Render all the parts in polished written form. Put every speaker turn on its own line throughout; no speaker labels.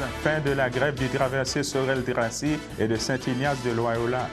fin de la grève du traversier Sorel-Tracy et de Saint-Ignace de Loyola.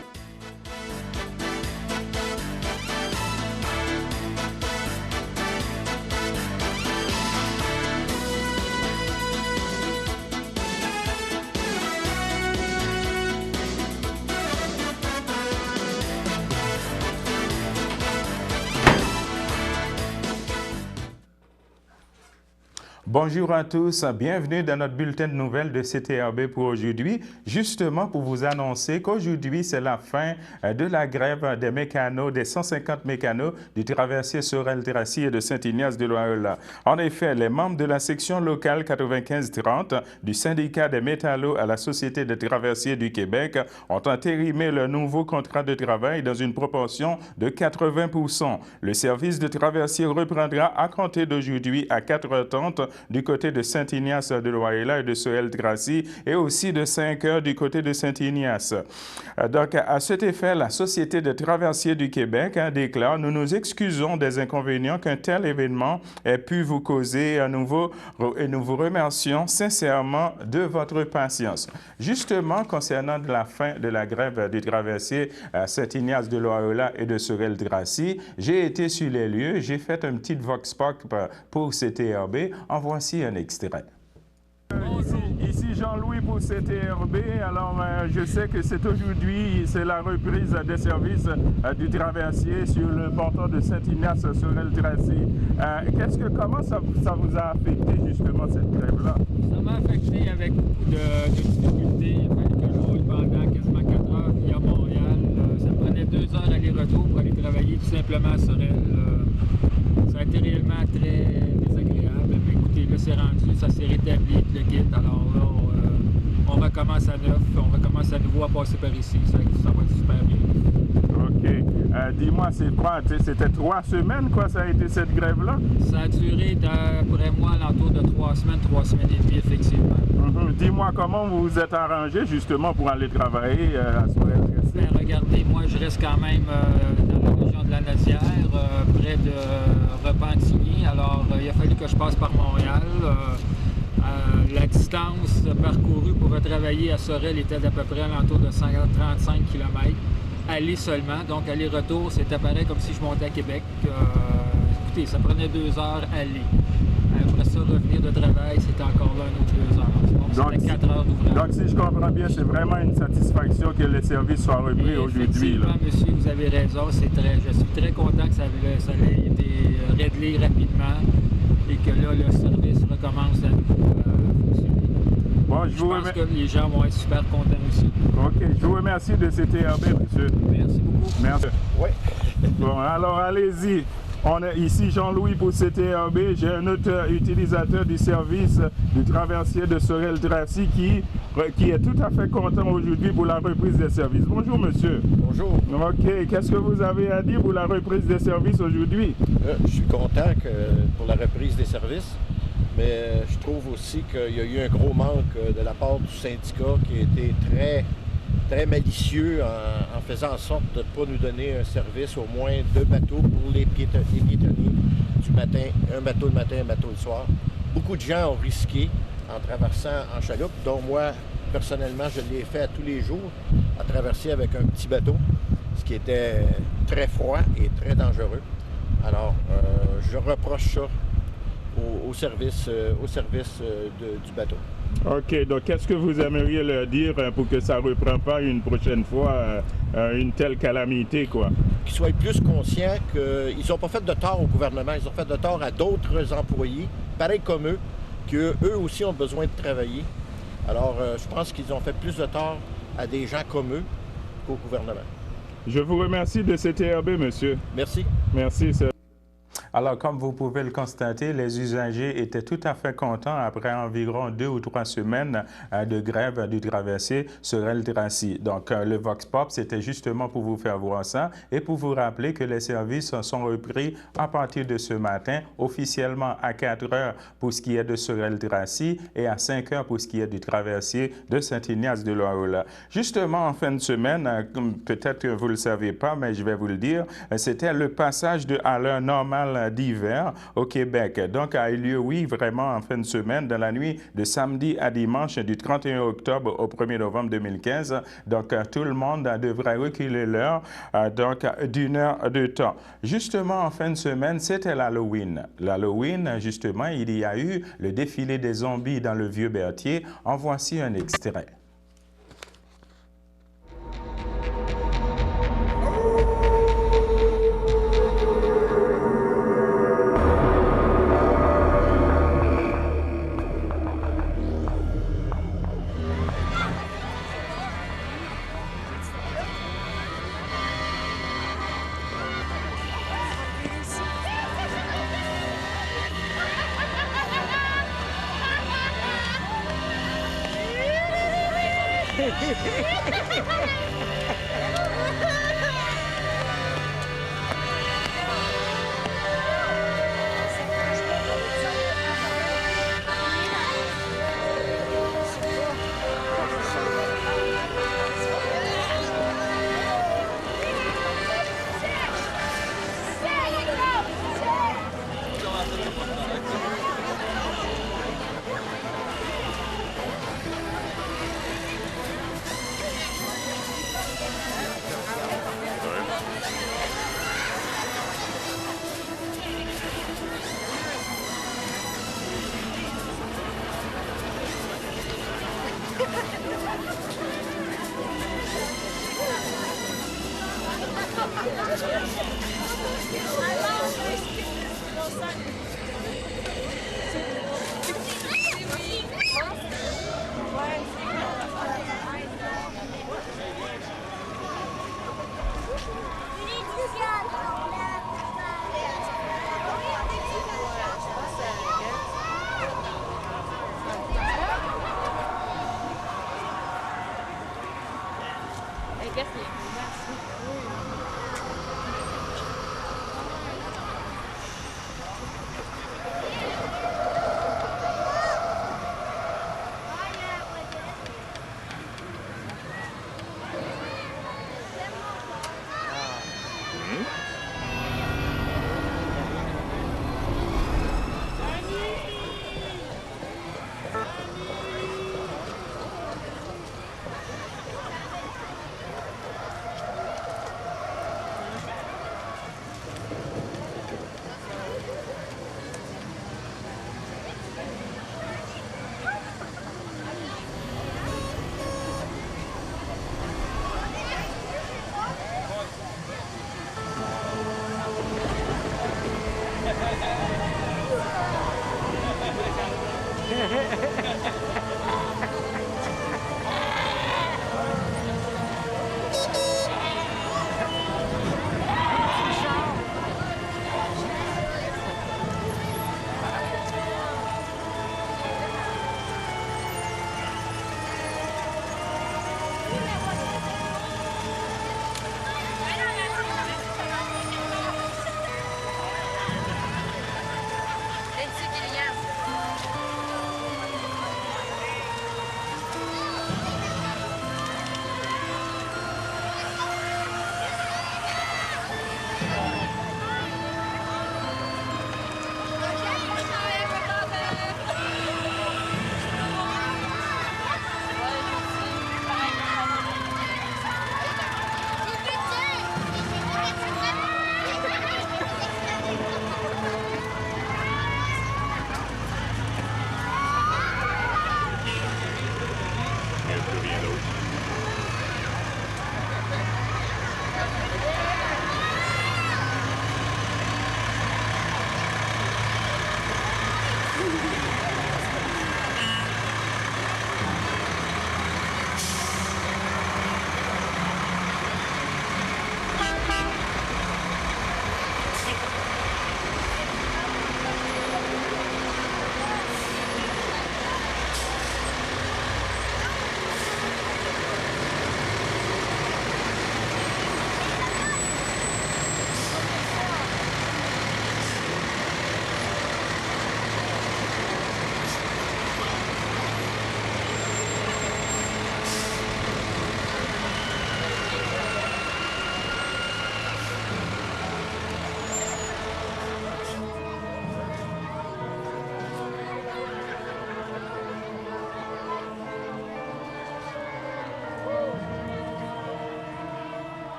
Bonjour à tous, bienvenue dans notre bulletin de nouvelles de CTRB pour aujourd'hui, justement pour vous annoncer qu'aujourd'hui c'est la fin de la grève des mécanos, des 150 mécanos du traversier Sorel-Tracy et de Saint-Ignace de Loyola. En effet, les membres de la section locale 9530 du syndicat des métallos à la Société des traversiers du Québec ont entérimé le nouveau contrat de travail dans une proportion de 80%. Le service de traversier reprendra à compter d'aujourd'hui à 4h30 du côté de Saint-Ignace de Loyola et de Sorel-Tracy et aussi de 5h du côté de Saint-Ignace. Donc, à cet effet, la Société des traversiers du Québec déclare « Nous nous excusons des inconvénients qu'un tel événement ait pu vous causer à nouveau et nous vous remercions sincèrement de votre patience. » Justement, concernant la fin de la grève du traversier à Saint-Ignace de Loyola et de Sorel-Tracy, j'ai été sur les lieux, j'ai fait un petit vox pop pour CTRB. En voici un extrait. Ici Jean-Louis pour CTRB. Alors, je sais que c'est aujourd'hui, c'est la reprise des services du traversier sur le ponton de Saint-Ignace Sorel-Tracy. Comment ça vous a affecté justement cette grève-là?
Ça m'a affecté avec beaucoup de difficultés. Il a fallu que je roule pendant quasiment 4 heures via Montréal. Ça prenait 2 heures aller-retour pour aller travailler tout simplement à Sorel. Ça a été réellement très désagréable. Mais écoutez, là c'est rendu, ça s'est rétabli, le kit. Alors là, on recommence à neuf, on recommence à nouveau à passer par ici. Ça va être super bien.
OK. Dis-moi, c'était 3 semaines, quoi, ça a été cette grève-là?
Ça a duré, d'après moi, à l'entour de 3 semaines et demie, effectivement.
Dis-moi, comment vous vous êtes arrangé, justement, pour aller travailler à Sorel-Tracy?
Bien, regardez, moi, je reste quand même dans la région de la Nodière, près de Repentigny. Alors, il a fallu que je passe par Montréal. La distance parcourue pour travailler à Sorel était d'à peu près à l'entour de 135 km. Aller seulement, donc aller-retour, c'était pareil comme si je montais à Québec. Écoutez, ça prenait 2 heures aller. Après ça, revenir de travail, c'était encore là un autre 2 heures. Donc, c'était 4 heures d'ouvrage.
Donc, si je comprends bien, c'est vraiment une satisfaction que les services soient repris aujourd'hui.
Effectivement, monsieur, vous avez raison. Je suis très content que ça ait été réglé rapidement et que là, le service recommence à fonctionner.
Bon,
je pense que les gens vont être super contents aussi.
OK. Je vous remercie de CTRB, monsieur.
Merci beaucoup.
Merci.
Oui.
Bon, alors, allez-y. On est ici Jean-Louis pour CTRB. J'ai un autre utilisateur du service du traversier de Sorel-Tracy qui est tout à fait content aujourd'hui pour la reprise des services. Bonjour, monsieur.
Bonjour.
OK. Qu'est-ce que vous avez à dire pour la reprise des services aujourd'hui?
Je suis content pour la reprise des services, mais je trouve aussi qu'il y a eu un gros manque de la part du syndicat qui a été très malicieux en faisant en sorte de ne pas nous donner un service, au moins 2 bateaux pour les piétonniers du matin, un bateau le matin, un bateau le soir. Beaucoup de gens ont risqué en traversant en chaloupe, dont moi, personnellement, je l'ai fait à tous les jours, à traverser avec un petit bateau, ce qui était très froid et très dangereux. Alors, je reproche ça au service du bateau.
OK. Donc, qu'est-ce que vous aimeriez leur dire pour que ça ne reprenne pas une prochaine fois une telle calamité, quoi?
Qu'ils soient plus conscients qu'ils n'ont pas fait de tort au gouvernement, ils ont fait de tort à d'autres employés, pareil comme eux, qu'eux aussi ont besoin de travailler. Alors, je pense qu'ils ont fait plus de tort à des gens comme eux qu'au gouvernement.
Je vous remercie de CTRB, monsieur.
Merci.
Merci, sir. Alors, comme vous pouvez le constater, les usagers étaient tout à fait contents après environ 2 ou 3 semaines de grève du traversier Sorel-Tracy. Donc, le Vox Pop, c'était justement pour vous faire voir ça et pour vous rappeler que les services sont repris à partir de ce matin, officiellement à 4 heures pour ce qui est de Sorel-Tracy et à 5 heures pour ce qui est du traversier de Saint-Ignace de Loyola. Justement, en fin de semaine, peut-être que vous ne le savez pas, mais je vais vous le dire, c'était le passage à l'heure normale d'hiver au Québec. Donc, a eu lieu, oui, vraiment en fin de semaine, dans la nuit de samedi à dimanche, du 31 octobre au 1er novembre 2015. Donc, tout le monde devrait reculer l'heure, donc d'une heure de temps. Justement, en fin de semaine, c'était l'Halloween. L'Halloween, justement, il y a eu le défilé des zombies dans le Vieux-Berthier. En voici un extrait.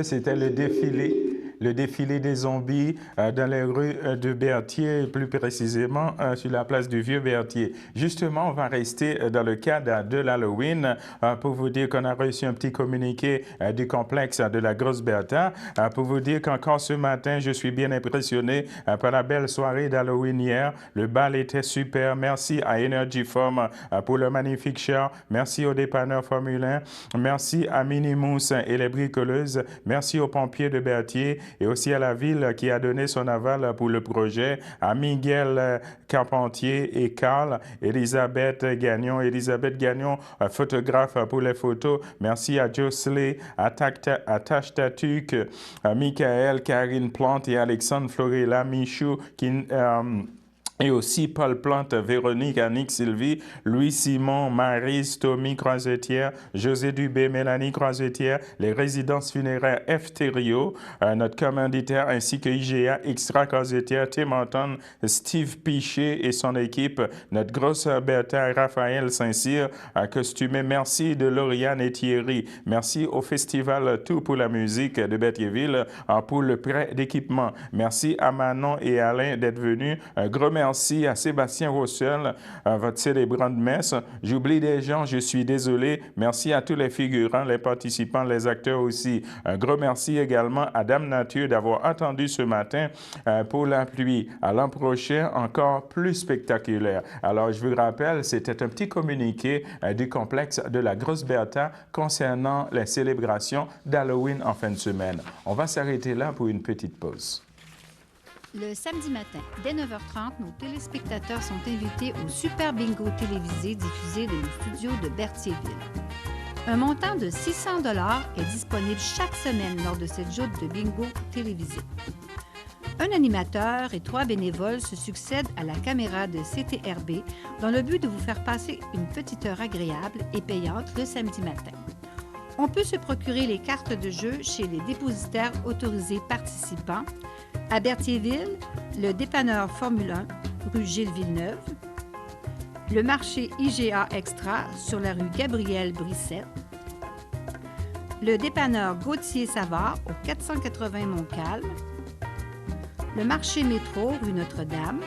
C'était le défilé des zombies dans les rues de Berthier, plus précisément sur la place du Vieux-Berthier. Justement, on va rester dans le cadre de l'Halloween pour vous dire qu'on a reçu un petit communiqué du complexe de la Grosse Bertha pour vous dire qu'encore ce matin, je suis bien impressionné par la belle soirée d'Halloween hier. Le bal était super. Merci à Energy Form pour le magnifique show. Merci aux dépanneurs Formule 1. Merci à Minimous et les bricoleuses. Merci aux pompiers de Berthier et aussi à la ville qui a donné son aval pour le projet, à Miguel Carpentier et Carl, Elisabeth Gagnon, photographe pour les photos. Merci à Jocelyn, à Tash Tatuk, à Michael, Karine Plante et Alexandre Florella, Michou, et aussi Paul Plante, Véronique, Annick, Sylvie, Louis-Simon, Maryse, Tommy Croisetière, José Dubé, Mélanie Croisetière, les résidences funéraires F-Thériault, notre commanditaire ainsi que IGA, Extra Croisetière, Tim Anton, Steve Piché et son équipe, notre grosse Bertha, Raphaël Saint-Cyr, costumé. Merci de Lauriane et Thierry. Merci au Festival Tout pour la musique de Berthierville pour le prêt d'équipement. Merci à Manon et Alain d'être venus. Un gros merci à Sébastien Rossel, votre célébrant de messe. J'oublie des gens, je suis désolé. Merci à tous les figurants, les participants, les acteurs aussi. Un gros merci également à Dame Nature d'avoir attendu ce matin pour la pluie. À l'an prochain, encore plus spectaculaire. Alors, je vous rappelle, c'était un petit communiqué du complexe de la Grosse Bertha concernant les célébrations d'Halloween en fin de semaine. On va s'arrêter là pour une petite pause.
Le samedi matin, dès 9h30, nos téléspectateurs sont invités au Super Bingo télévisé diffusé de nos studios de Berthierville. Un montant de 600 $ est disponible chaque semaine lors de cette joute de bingo télévisé. Un animateur et 3 bénévoles se succèdent à la caméra de CTRB dans le but de vous faire passer une petite heure agréable et payante le samedi matin. On peut se procurer les cartes de jeu chez les dépositaires autorisés participants à Berthierville, le dépanneur Formule 1, rue Gilles Villeneuve, le marché IGA Extra sur la rue Gabriel Brissette, le dépanneur Gauthier Savard au 480 Montcalm, le marché Métro rue Notre-Dame,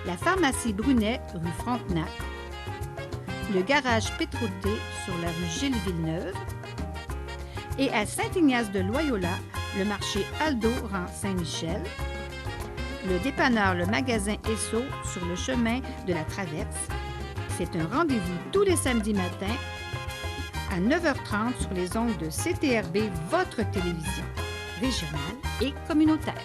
la pharmacie Brunet rue Frontenac, le garage Pétroté sur la rue Gilles Villeneuve et à Saint-Ignace-de-Loyola, le marché Aldo rang Saint-Michel, le dépanneur Le Magasin Esso sur le chemin de la Traverse. C'est un rendez-vous tous les samedis matins à 9h30 sur les ondes de CTRB, votre télévision régionale et communautaire.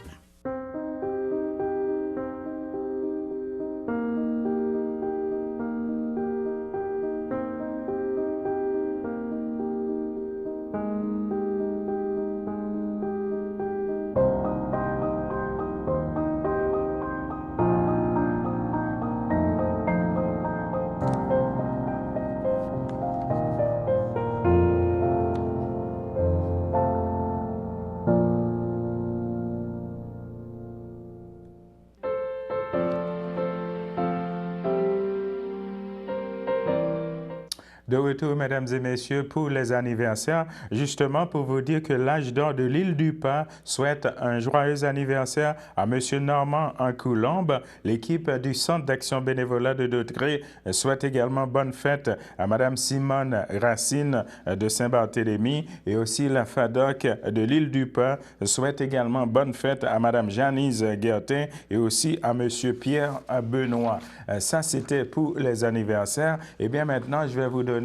De retour, mesdames et messieurs, pour les anniversaires, justement pour vous dire que l'âge d'or de l'île du Pas souhaite un joyeux anniversaire à M. Normand en Coulombe. L'équipe du Centre d'action bénévolat de Daudegré souhaite également bonne fête à Mme Simone Racine de Saint-Barthélemy et aussi la FADOC de l'île du Pas souhaite également bonne fête à Mme Janice Guertin et aussi à M. Pierre Benoît. Ça, c'était pour les anniversaires. Et bien maintenant, je vais vous donner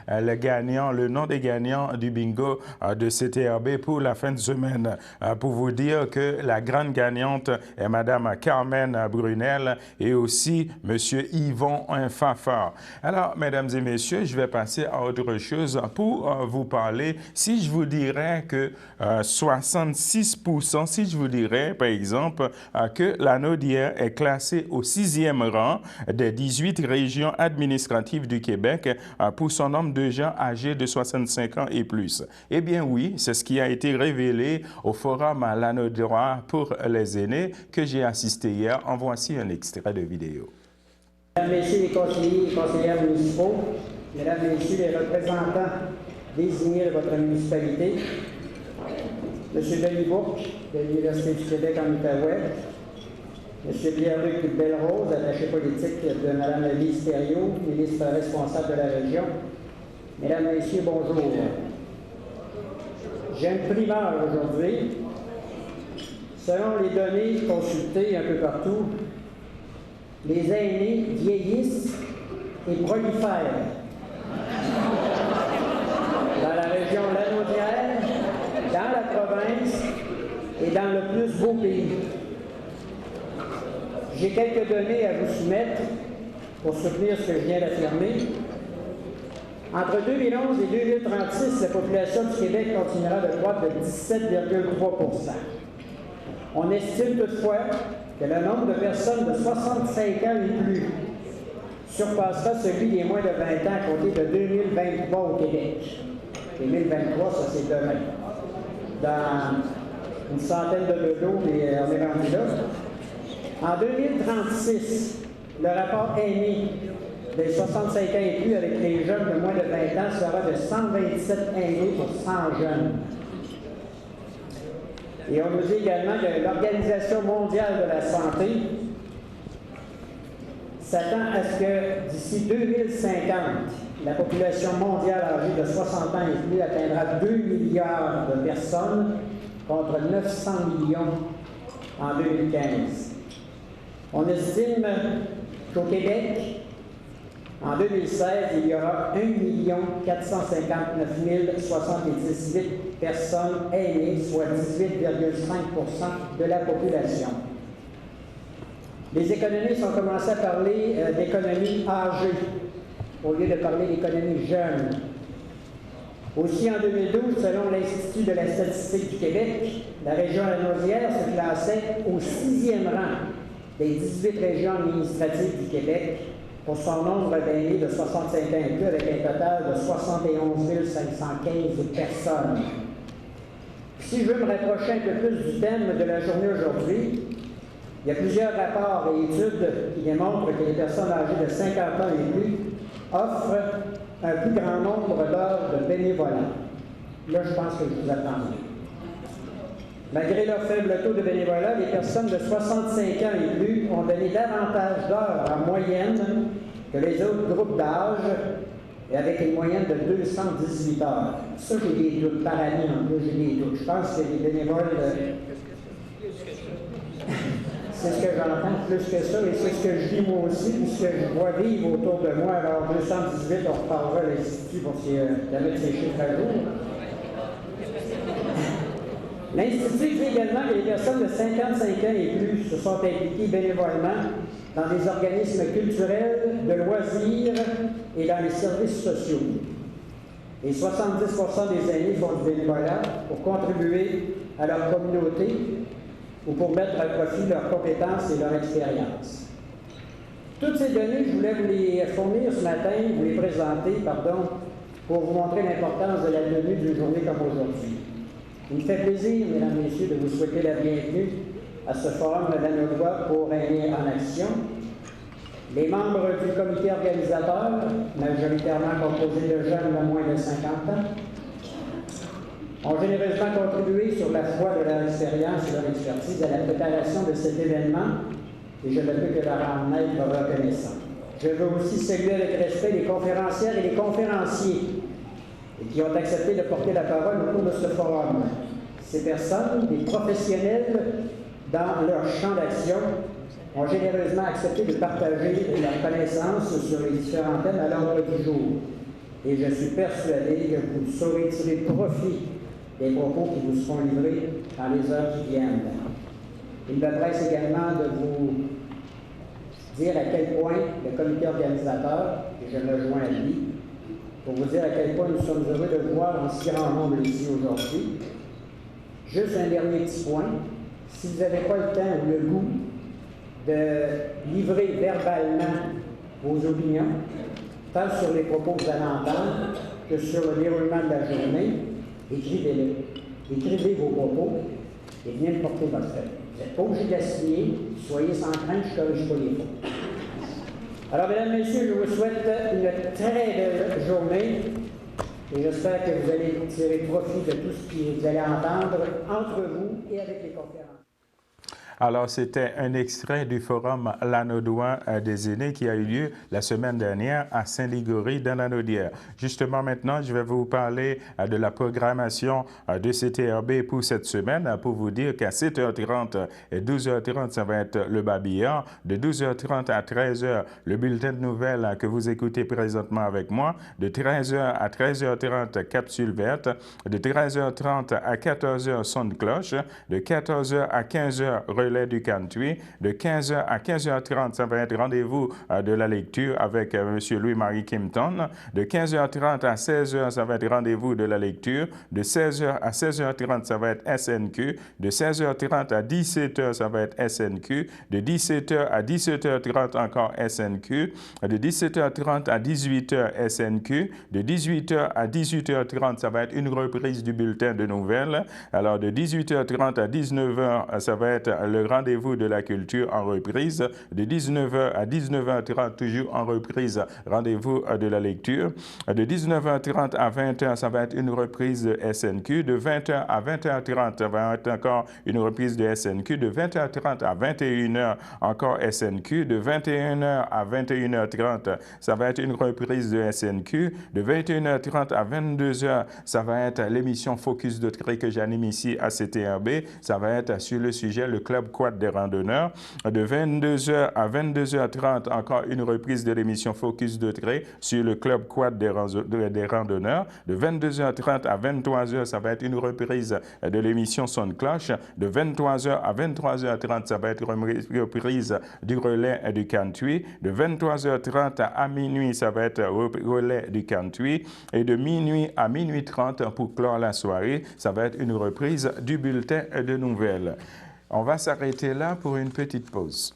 le nom des gagnants du bingo de CTRB pour la fin de semaine. Pour vous dire que la grande gagnante est Mme Carmen Brunel et aussi M. Yvon Fafard. Alors, mesdames et messieurs, je vais passer à autre chose pour vous parler. Si je vous dirais que 66%, si je vous dirais, par exemple, que la Naudière est classée au 6e rang des 18 régions administratives du Québec pour son nombre de gens âgés de 65 ans et plus. Eh bien oui, c'est ce qui a été révélé au forum à l'Anodroit pour les aînés que j'ai assisté hier. En voici un extrait de vidéo.
Mesdames, Messieurs les conseillers et conseillères municipaux, Mesdames, Messieurs les représentants désignés de votre municipalité, M. Denis Bourque, de l'Université du Québec en Outaouais, M. Pierre-Luc Belrose, attaché politique de Mme Lise Thériault, ministre responsable de la région. Mesdames, Messieurs, bonjour. J'ai une primeur aujourd'hui. Selon les données consultées un peu partout, les aînés vieillissent et prolifèrent. Dans la région Lanaudière, dans la province et dans le plus beau pays. J'ai quelques données à vous soumettre pour soutenir ce que je viens d'affirmer. Entre 2011 et 2036, la population du Québec continuera de croître de 17,3 %. On estime toutefois que le nombre de personnes de 65 ans et plus surpassera celui des moins de 20 ans à compter de 2023 au Québec. 2023, ça c'est demain. Dans une centaine de dodos, mais on est rendu là. En 2036, le rapport aîné des 65 ans et plus avec les jeunes de moins de 20 ans sera de 127 aînés pour 100 jeunes. Et on nous dit également que l'Organisation mondiale de la santé s'attend à ce que d'ici 2050, la population mondiale âgée de 60 ans et plus atteindra 2 milliards de personnes contre 900 millions en 2015. On estime qu'au Québec, en 2016, il y aura 1 459 078 personnes aînées, soit 18,5 % de la population. Les économistes ont commencé à parler d'économie âgée au lieu de parler d'économie jeune. Aussi, en 2012, selon l'Institut de la statistique du Québec, la région Lanaudière se classait au 6e rang des 18 régions administratives du Québec pour son nombre d'aînés de 65 ans et plus, avec un total de 71 515 personnes. Si je veux me rapprocher un peu plus du thème de la journée aujourd'hui, il y a plusieurs rapports et études qui démontrent que les personnes âgées de 50 ans et plus offrent un plus grand nombre d'heures de bénévolat. Là, je pense que je vous attends. Malgré leur faible taux de bénévolat, les personnes de 65 ans et plus ont donné davantage d'heures en moyenne que les autres groupes d'âge, et avec une moyenne de 218 heures. Ça, j'ai des doutes par année, en plus, j'ai des doutes. Je pense que les bénévoles... C'est ce que j'entends, plus que ça, et c'est ce que je vis moi aussi, puisque je vois vivre autour de moi. Alors, 218, on reparlera à l'Institut pour mettre ces chiffres à jour. L'Institut dit également que les personnes de 55 ans et plus se sont impliquées bénévolement dans des organismes culturels, de loisirs et dans les services sociaux. Et 70% des aînés font du bénévolat pour contribuer à leur communauté ou pour mettre à profit leurs compétences et leur expérience. Toutes ces données, je voulais vous les fournir ce matin, vous les présenter, pour vous montrer l'importance de la tenue d'une journée comme aujourd'hui. Il me fait plaisir, mesdames et messieurs, de vous souhaiter la bienvenue à ce forum Lanaudois pour Aînés en action. Les membres du comité organisateur, majoritairement composés de jeunes de moins de 50 ans, ont généreusement contribué sur la foi de leur expérience et leur expertise à la préparation de cet événement, et je ne peux que leur en être reconnaissant. Je veux aussi saluer avec respect les conférencières et les conférenciers et qui ont accepté de porter la parole au cours de ce forum. Ces personnes, des professionnels dans leur champ d'action, ont généreusement accepté de partager leurs connaissances sur les différents thèmes à l'ordre du jour. Et je suis persuadé que vous saurez tirer profit des propos qui vous seront livrés dans les heures qui viennent. Il me presse également de vous dire à quel point le comité organisateur, et je me joins à lui, pour vous dire à quel point nous sommes heureux de voir en si grand nombre ici aujourd'hui. Juste un dernier petit point. Si vous n'avez pas le temps ou le goût de livrer verbalement vos opinions, tant sur les propos que vous allez entendre que sur le déroulement de la journée, écrivez-les. Écrivez vos propos et venez me porter votre feuille. Vous n'êtes pas obligé de la signer, soyez sans crainte, je ne corrige pas les fautes. Alors, mesdames, messieurs, je vous souhaite une très belle journée Et j'espère que vous allez tirer profit de tout ce que vous allez entendre entre vous et avec les conférences.
Alors, c'était un extrait du forum Lanaudois des aînés qui a eu lieu la semaine dernière à Saint-Ligory dans la Naudière. Justement, maintenant, je vais vous parler de la programmation de CTRB pour cette semaine, pour vous dire qu'à 7h30 et 12h30, ça va être le babillard. De 12h30 à 13h, le bulletin de nouvelles que vous écoutez présentement avec moi. De 13h à 13h30, capsule verte. De 13h30 à 14h, son de cloche. De 14h à 15h, relais du country. De 15h à 15h30, ça va être rendez-vous de la lecture avec M. Louis-Marie Kimpton. De 15h30 à 16h, ça va être rendez-vous de la lecture. De 16h à 16h30, ça va être SNQ. De 16h30 à 17h, ça va être SNQ. De 17h à 17h30, encore SNQ. De 17h30 à 18h, SNQ. De 18h à 18h30, ça va être une reprise du bulletin de nouvelles. Alors, de 18h30 à 19h, ça va être le rendez-vous de la culture en reprise. De 19h à 19h30, toujours en reprise, rendez-vous de la lecture. De 19h30 à 20h, ça va être une reprise de SNQ. De 20h à 20h30, ça va être encore une reprise de SNQ. De 20h30 à 21h, encore SNQ. De 21h à 21h30, ça va être une reprise de SNQ. De 21h30 à 22h, ça va être l'émission Focus de Tré que j'anime ici à CTRB. Ça va être sur le sujet le Club Quad des randonneurs. De 22h à 22h30, encore une reprise de l'émission Focus de Tré sur le Club Quad des randonneurs. De 22h30 à 23h, ça va être une reprise de l'émission Son Cloche. De 23h à 23h30, ça va être une reprise du relais du country. De 23h30 à minuit, ça va être relais du country. Et de minuit à minuit 30, pour clore la soirée, ça va être une reprise du bulletin de nouvelles. On va s'arrêter là pour une petite pause.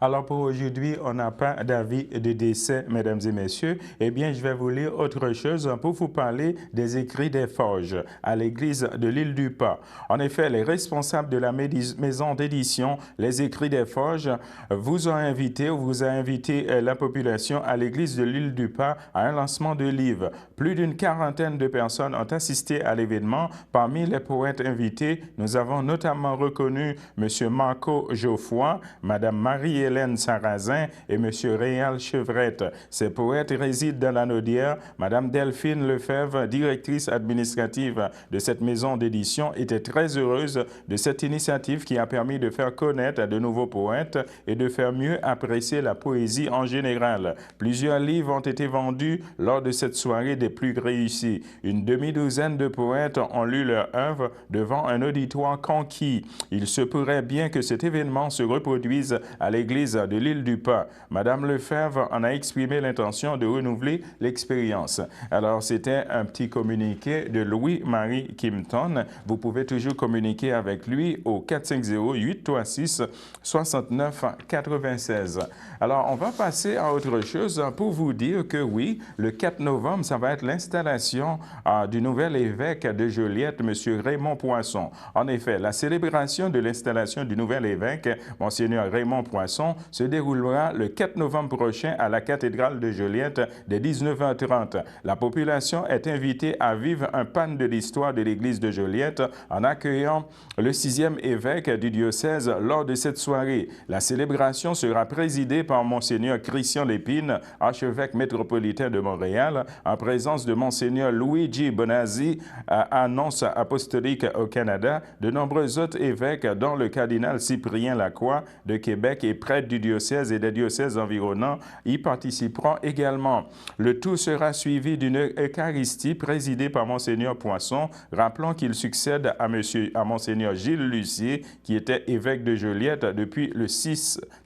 Alors pour aujourd'hui, on n'a pas d'avis de décès, mesdames et messieurs. Eh bien, je vais vous lire autre chose pour vous parler des écrits des Forges à l'église de l'île du Pas. En effet, les responsables de la maison d'édition Les Écrits des Forges vous a invité la population à l'église de l'île du Pas à un lancement de livres. Plus d'une quarantaine de personnes ont assisté à l'événement. Parmi les poètes invités, nous avons notamment reconnu M. Marco Geoffroy, Mme Marie-Hélène Sarrazin et M. Réal Chevrette. Ces poètes résident dans la Naudière. Mme Delphine Lefebvre, directrice administrative de cette maison d'édition, était très heureuse de cette initiative qui a permis de faire connaître de nouveaux poètes et de faire mieux apprécier la poésie en général. Plusieurs livres ont été vendus lors de cette soirée des plus réussis. Une demi-douzaine de poètes ont lu leur œuvre devant un auditoire conquis. Il se pourrait bien que cet événement se reproduise à l'église l'église de l'île du Pas. Madame Lefebvre en a exprimé l'intention de renouveler l'expérience. Alors, c'était un petit communiqué de Louis-Marie Kimpton. Vous pouvez toujours communiquer avec lui au 450-836-6996. Alors, on va passer à autre chose pour vous dire que oui, le 4 novembre, ça va être l'installation du nouvel évêque de Joliette, M. Raymond Poisson. En effet, la célébration de l'installation du nouvel évêque, Monseigneur Raymond Poisson, se déroulera le 4 novembre prochain à la cathédrale de Joliette dès 19h30. La population est invitée à vivre un pan de l'histoire de l'église de Joliette en accueillant le 6e évêque du diocèse lors de cette soirée. La célébration sera présidée par Monseigneur Christian Lépine, archevêque métropolitain de Montréal, en présence de Monseigneur Luigi Bonazzi, annonce apostolique au Canada, de nombreux autres évêques, dont le cardinal Cyprien Lacroix de Québec et prêtre du diocèse et des diocèses environnants, y participeront également. Le tout sera suivi d'une Eucharistie présidée par Monseigneur Poisson. Rappelons qu'il succède à Monseigneur Gilles Lucier, qui était évêque de Joliette depuis le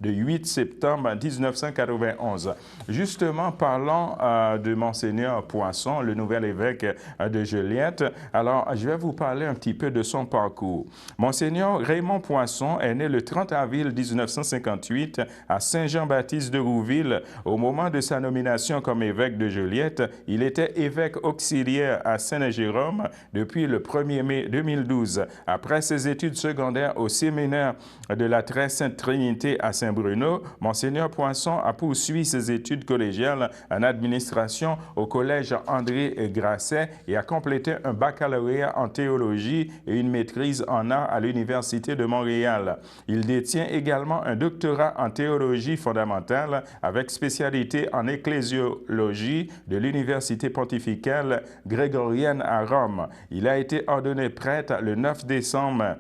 8 septembre 1991. Justement, parlant de Monseigneur Poisson, le nouvel évêque de Joliette, alors je vais vous parler un petit peu de son parcours. Monseigneur Raymond Poisson est né le 30 avril 1958 à Saint-Jean-Baptiste de Rouville. Au moment de sa nomination comme évêque de Joliette, il était évêque auxiliaire à Saint-Jérôme depuis le 1er mai 2012. Après ses études secondaires au séminaire de la Très Sainte Trinité à Saint-Bruno, Monseigneur Poisson a poursuivi ses études collégiales en administration au collège André Grasset et a complété un baccalauréat en théologie et une maîtrise en art à l'Université de Montréal. Il détient également un doctorat en théologie fondamentale avec spécialité en ecclésiologie de l'Université pontificale grégorienne à Rome. Il a été ordonné prêtre le 9 décembre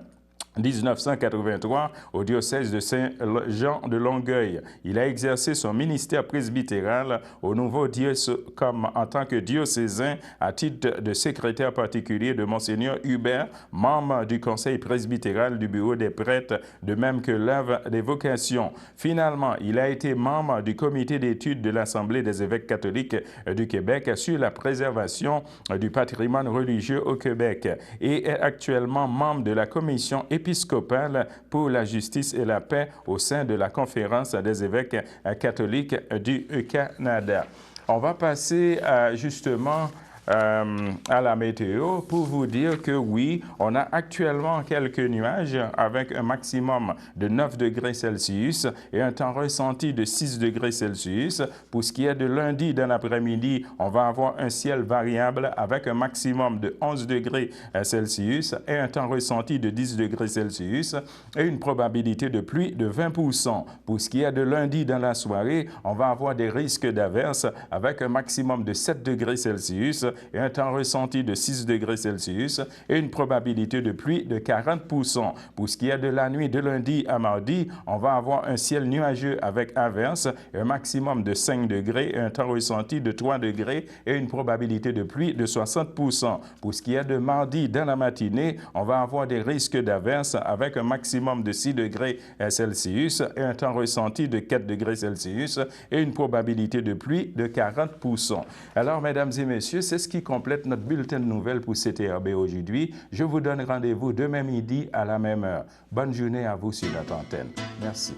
1983 au diocèse de Saint-Jean de Longueuil. Il a exercé son ministère presbytéral au nouveau diocèse comme en tant que diocésain à titre de secrétaire particulier de Monseigneur Hubert, membre du conseil presbytéral du bureau des prêtres, de même que l'œuvre des vocations. Finalement, il a été membre du comité d'études de l'Assemblée des évêques catholiques du Québec sur la préservation du patrimoine religieux au Québec et est actuellement membre de la commission épiscopale pour la justice et la paix au sein de la Conférence des évêques catholiques du Canada. On va passer justement à la météo pour vous dire que oui, on a actuellement quelques nuages avec un maximum de 9 degrés Celsius et un temps ressenti de 6 degrés Celsius. Pour ce qui est de lundi dans l'après-midi, on va avoir un ciel variable avec un maximum de 11 degrés Celsius et un temps ressenti de 10 degrés Celsius et une probabilité de pluie de 20%. Pour ce qui est de lundi dans la soirée, on va avoir des risques d'averses avec un maximum de 7 degrés Celsius et un temps ressenti de 6 degrés Celsius et une probabilité de pluie de 40%. Pour ce qui est de la nuit de lundi à mardi, on va avoir un ciel nuageux avec averses et un maximum de 5 degrés et un temps ressenti de 3 degrés et une probabilité de pluie de 60%. Pour ce qui est de mardi dans la matinée, on va avoir des risques d'averses avec un maximum de 6 degrés Celsius et un temps ressenti de 4 degrés Celsius et une probabilité de pluie de 40%. Alors, mesdames et messieurs, c'est ce qui complète notre bulletin de nouvelles pour CTRB aujourd'hui. Je vous donne rendez-vous demain midi à la même heure. Bonne journée à vous sur notre antenne. Merci.